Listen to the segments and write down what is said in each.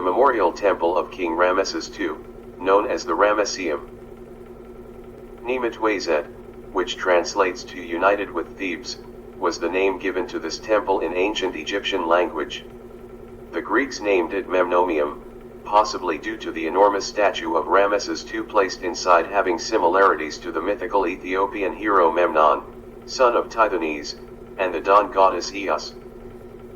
the memorial temple of King Ramesses II, known as the Ramesseum. Nemetwazet, which translates to united with Thebes, was the name given to this temple in ancient Egyptian language. The Greeks named it Memnomium, possibly due to the enormous statue of Ramesses II placed inside, having similarities to the mythical Ethiopian hero Memnon, son of Tithonus, and the dawn goddess Eos.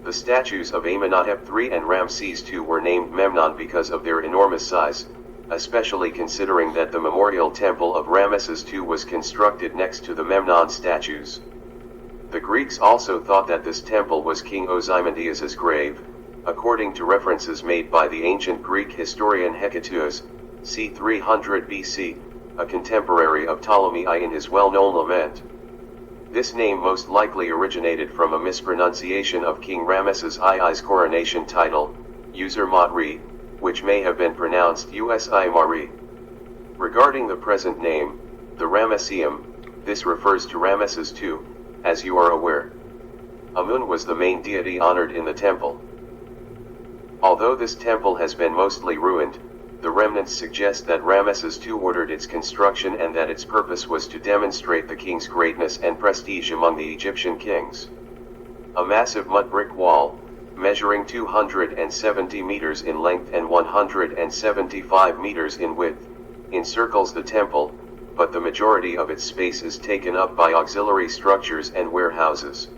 The statues of Amenhotep III and Ramesses II were named Memnon because of their enormous size, especially considering that the memorial temple of Ramesses II was constructed next to the Memnon statues. The Greeks also thought that this temple was King Ozymandias's grave, according to references made by the ancient Greek historian Hecataeus, c. 300 BC, a contemporary of Ptolemy I, in his well-known lament. This name most likely originated from a mispronunciation of King Ramesses II's coronation title, User Matri, which may have been pronounced Usi Mari. Regarding the present name, the Ramesseum, this refers to Ramesses II, as you are aware. Amun was the main deity honored in the temple. Although this temple has been mostly ruined, the remnants suggest that Ramesses II ordered its construction and that its purpose was to demonstrate the king's greatness and prestige among the Egyptian kings. A massive mud brick wall, measuring 270 meters in length and 175 meters in width, encircles the temple, but the majority of its space is taken up by auxiliary structures and warehouses.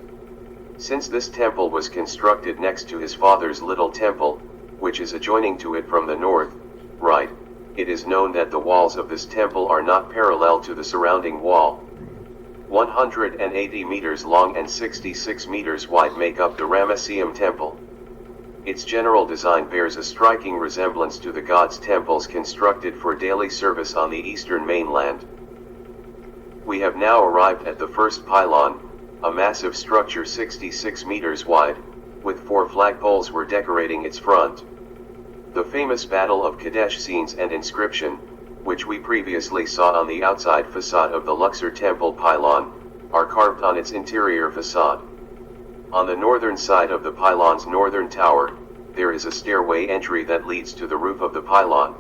Since this temple was constructed next to his father's little temple, which is adjoining to it from the north, right, it is known that the walls of this temple are not parallel to the surrounding wall. 180 meters long and 66 meters wide make up the Ramesseum temple. Its general design bears a striking resemblance to the gods' temples constructed for daily service on the eastern mainland. We have now arrived at the first pylon, a massive structure 66 meters wide, with 4 flagpoles were decorating its front. The famous Battle of Kadesh scenes and inscription, which we previously saw on the outside facade of the Luxor temple pylon, are carved on its interior facade. On the northern side of the pylon's northern tower, there is a stairway entry that leads to the roof of the pylon.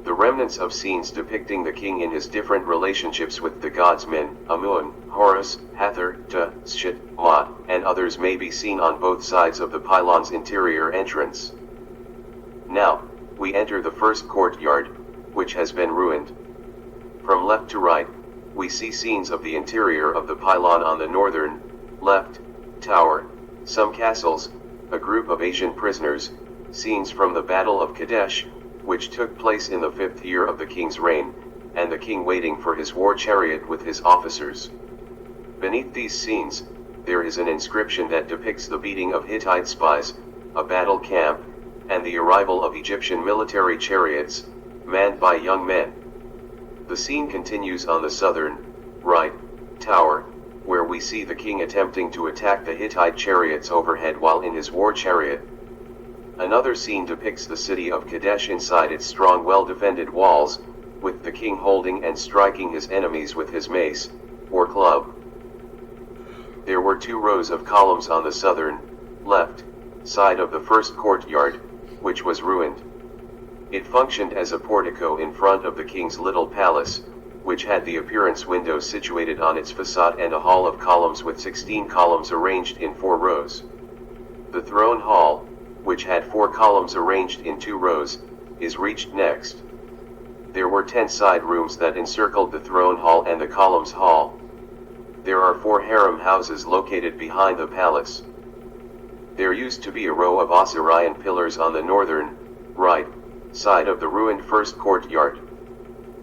The remnants of scenes depicting the king in his different relationships with the gods Min, Amun, Horus, Hathor, Ta, Shit, Mot, and others may be seen on both sides of the pylon's interior entrance. Now, we enter the first courtyard, which has been ruined. From left to right, we see scenes of the interior of the pylon on the northern, left, tower, some castles, a group of Asian prisoners, scenes from the Battle of Kadesh, which took place in the 5th year of the king's reign, and the king waiting for his war chariot with his officers. Beneath these scenes, there is an inscription that depicts the beating of Hittite spies, a battle camp, and the arrival of Egyptian military chariots, manned by young men. The scene continues on the southern, right, tower, where we see the king attempting to attack the Hittite chariots overhead while in his war chariot. Another scene depicts the city of Kadesh inside its strong well-defended walls, with the king holding and striking his enemies with his mace, or club. There were 2 rows of columns on the southern, left, side of the first courtyard, which was ruined. It functioned as a portico in front of the king's little palace, which had the appearance windows situated on its facade and a hall of columns with 16 columns arranged in 4 rows. The throne hall, which had 4 columns arranged in 2 rows, is reached next. There were 10 side rooms that encircled the throne hall and the columns hall. There are 4 harem houses located behind the palace. There used to be a row of Osirian pillars on the northern, right, side of the ruined first courtyard.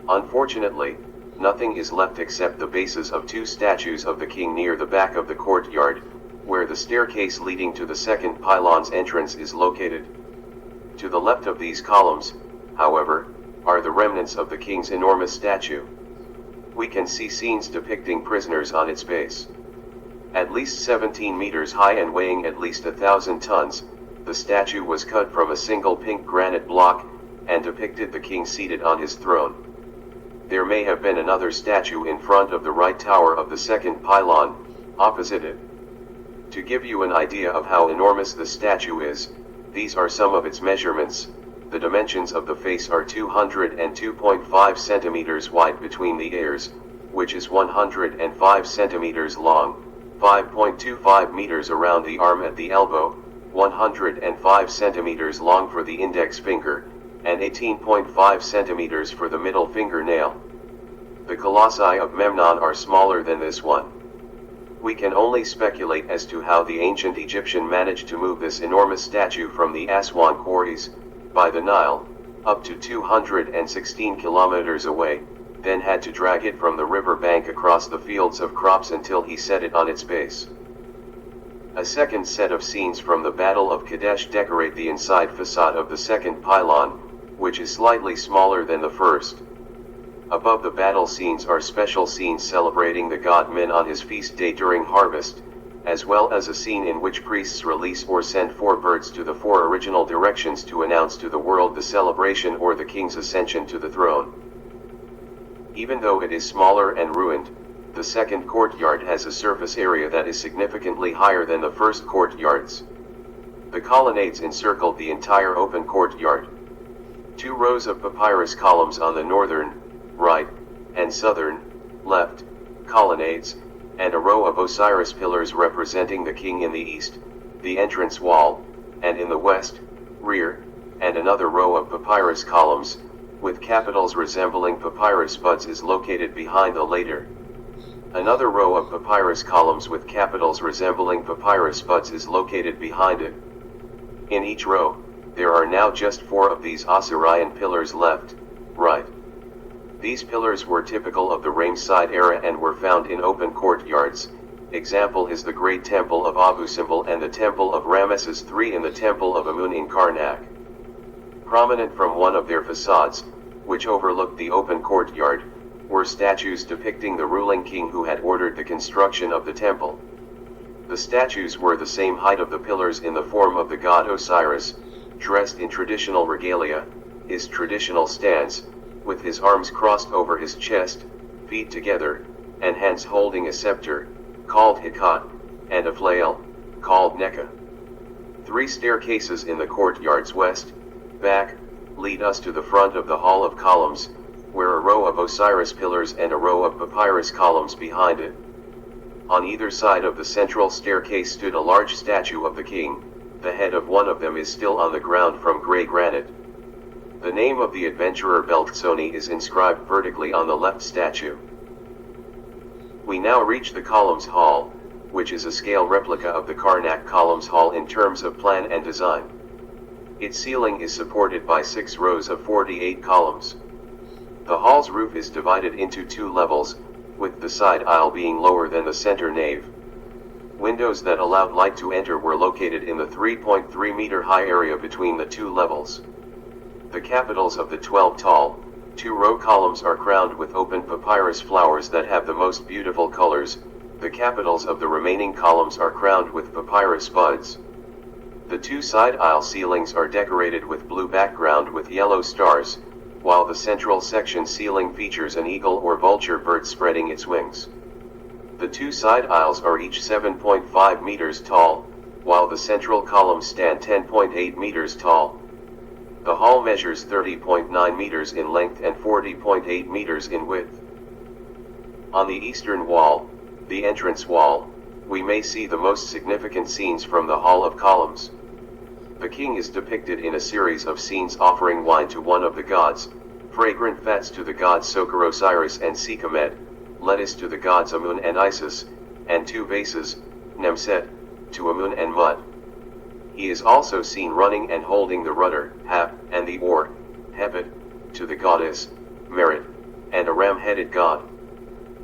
Unfortunately, nothing is left except the bases of 2 statues of the king near the back of the courtyard, where the staircase leading to the second pylon's entrance is located. To the left of these columns, however, are the remnants of the king's enormous statue. We can see scenes depicting prisoners on its base. At least 17 meters high and weighing at least 1,000 tons, the statue was cut from a single pink granite block, and depicted the king seated on his throne. There may have been another statue in front of the right tower of the second pylon, opposite it. To give you an idea of how enormous the statue is, These are some of its measurements. The dimensions of the face are 202.5 centimeters wide between the ears, which is 105 centimeters long, 5.25 meters around the arm at the elbow, 105 centimeters long for the index finger, and 18.5 centimeters for the middle fingernail. The colossi of Memnon are smaller than this one. We can only speculate as to how the ancient Egyptian managed to move this enormous statue from the Aswan quarries, by the Nile, up to 216 kilometers away, then had to drag it from the river bank across the fields of crops until he set it on its base. A second set of scenes from the Battle of Kadesh decorate the inside facade of the second pylon, which is slightly smaller than the first. Above the battle scenes are special scenes celebrating the god Min on his feast day during harvest, as well as a scene in which priests release or send 4 birds to the 4 original directions to announce to the world the celebration or the king's ascension to the throne. Even though it is smaller and ruined, the second courtyard has a surface area that is significantly higher than the first courtyards. The colonnades encircled the entire open courtyard. 2 rows of papyrus columns on the northern, right, and southern, left, colonnades, and a row of Osiris pillars representing the king in the east, the entrance wall, and in the west, rear, and another row of papyrus columns, with capitals resembling papyrus buds is located behind the later. Another row of papyrus columns with capitals resembling papyrus buds is located behind it. In each row, there are now just 4 of these Osirian pillars left, right. These pillars were typical of the Ramesside era and were found in open courtyards. Example is the Great Temple of Abu Simbel and the Temple of Ramesses III and the Temple of Amun in Karnak. Prominent from one of their facades, which overlooked the open courtyard, were statues depicting the ruling king who had ordered the construction of the temple. The statues were the same height of the pillars in the form of the god Osiris, dressed in traditional regalia, his traditional stance, with his arms crossed over his chest, feet together, and hands holding a scepter, called Hikat, and a flail, called Nekka. 3 staircases in the courtyard's west, back, lead us to the front of the Hall of Columns, where a row of Osiris pillars and a row of papyrus columns behind it. On either side of the central staircase stood a large statue of the king. The head of one of them is still on the ground from grey granite. The name of the adventurer Beltzoni is inscribed vertically on the left statue. We now reach the Columns Hall, which is a scale replica of the Karnak Columns Hall in terms of plan and design. Its ceiling is supported by 6 rows of 48 columns. The hall's roof is divided into 2 levels, with the side aisle being lower than the center nave. Windows that allowed light to enter were located in the 3.3 meter high area between the 2 levels. The capitals of the 12 tall, 2-row columns are crowned with open papyrus flowers that have the most beautiful colors. The capitals of the remaining columns are crowned with papyrus buds. The 2 side aisle ceilings are decorated with blue background with yellow stars, while the central section ceiling features an eagle or vulture bird spreading its wings. The 2 side aisles are each 7.5 meters tall, while the central columns stand 10.8 meters tall. The hall measures 30.9 meters in length and 40.8 meters in width. On the eastern wall, the entrance wall, we may see the most significant scenes from the Hall of Columns. The king is depicted in a series of scenes offering wine to one of the gods, fragrant fats to the gods Sokar Osiris and Sekhmet, lettuce to the gods Amun and Isis, and 2 vases, Nemset, to Amun and Mut. He is also seen running and holding the rudder, Hap, and the oar, Hebet, to the goddess, Merit, and a ram-headed god.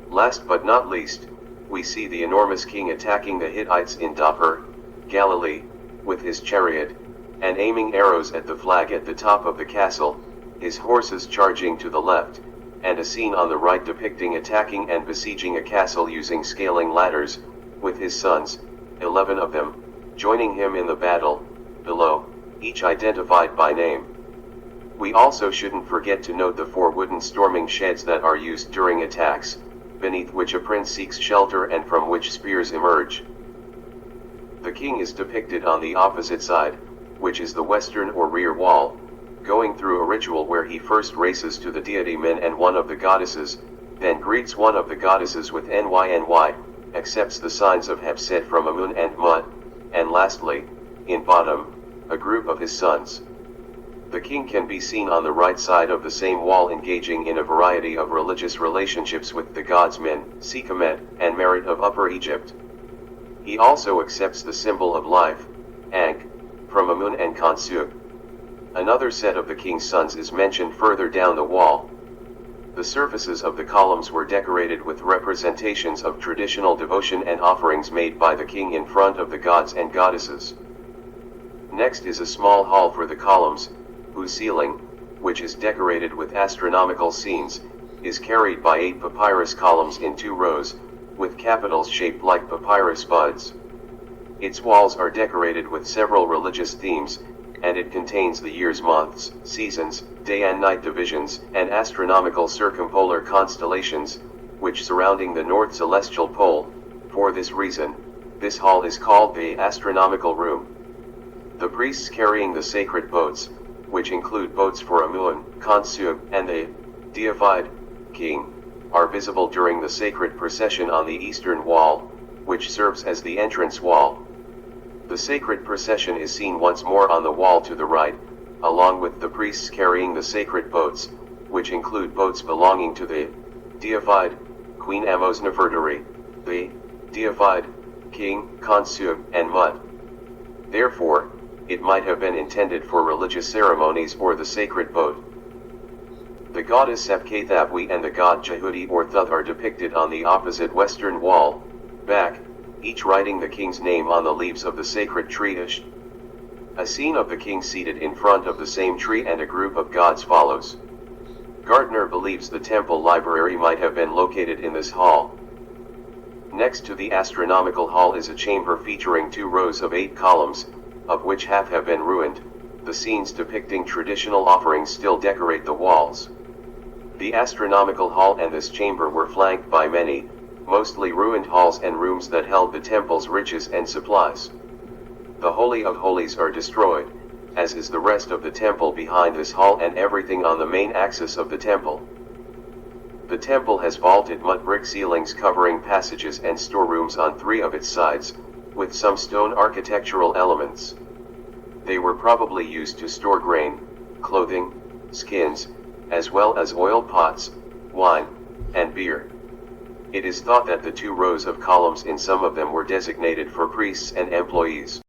Last but not least, we see the enormous king attacking the Hittites in Dapur, Galilee, with his chariot, and aiming arrows at the flag at the top of the castle, his horses charging to the left, and a scene on the right depicting attacking and besieging a castle using scaling ladders, with his sons, 11 of them, joining him in the battle, below, each identified by name. We also shouldn't forget to note the 4 wooden storming sheds that are used during attacks, beneath which a prince seeks shelter and from which spears emerge. The king is depicted on the opposite side, which is the western or rear wall, going through a ritual where he first races to the deity Men and one of the goddesses, then greets one of the goddesses with NY, accepts the signs of Hepset from Amun and Mut, and lastly, in bottom, a group of his sons. The king can be seen on the right side of the same wall engaging in a variety of religious relationships with the gods Men, Sekhmet, and Merit of Upper Egypt. He also accepts the symbol of life, Ankh, from Amun and Khonsuk. Another set of the king's sons is mentioned further down the wall. The surfaces of the columns were decorated with representations of traditional devotion and offerings made by the king in front of the gods and goddesses. Next is a small hall for the columns, whose ceiling, which is decorated with astronomical scenes, is carried by 8 papyrus columns in 2 rows, with capitals shaped like papyrus buds. Its walls are decorated with several religious themes, and it contains the year's months, seasons, day and night divisions, and astronomical circumpolar constellations, which surrounding the north celestial pole. For this reason, this hall is called the astronomical room. The priests carrying the sacred boats, which include boats for Amun, Khonsuk, and the deified king, are visible during the sacred procession on the eastern wall, which serves as the entrance wall. The sacred procession is seen once more on the wall to the right, along with the priests carrying the sacred boats, which include boats belonging to the deified Queen Amos Nefertari, the deified King Khonsuk and Mut. Therefore, it might have been intended for religious ceremonies or the sacred boat. The goddess Sepkathabwi and the god Jehudi or Thuth are depicted on the opposite western wall, back, each writing the king's name on the leaves of the sacred tree Ish. A scene of the king seated in front of the same tree and a group of gods follows. Gardner believes the temple library might have been located in this hall. Next to the astronomical hall is a chamber featuring 2 rows of 8 columns, of which half have been ruined. The scenes depicting traditional offerings still decorate the walls. The astronomical hall and this chamber were flanked by many, mostly ruined halls and rooms that held the temple's riches and supplies. The Holy of Holies are destroyed, as is the rest of the temple behind this hall and everything on the main axis of the temple. The temple has vaulted mud brick ceilings covering passages and storerooms on 3 of its sides, with some stone architectural elements. They were probably used to store grain, clothing, skins, as well as oil pots, wine, and beer. It is thought that the 2 rows of columns in some of them were designated for priests and employees.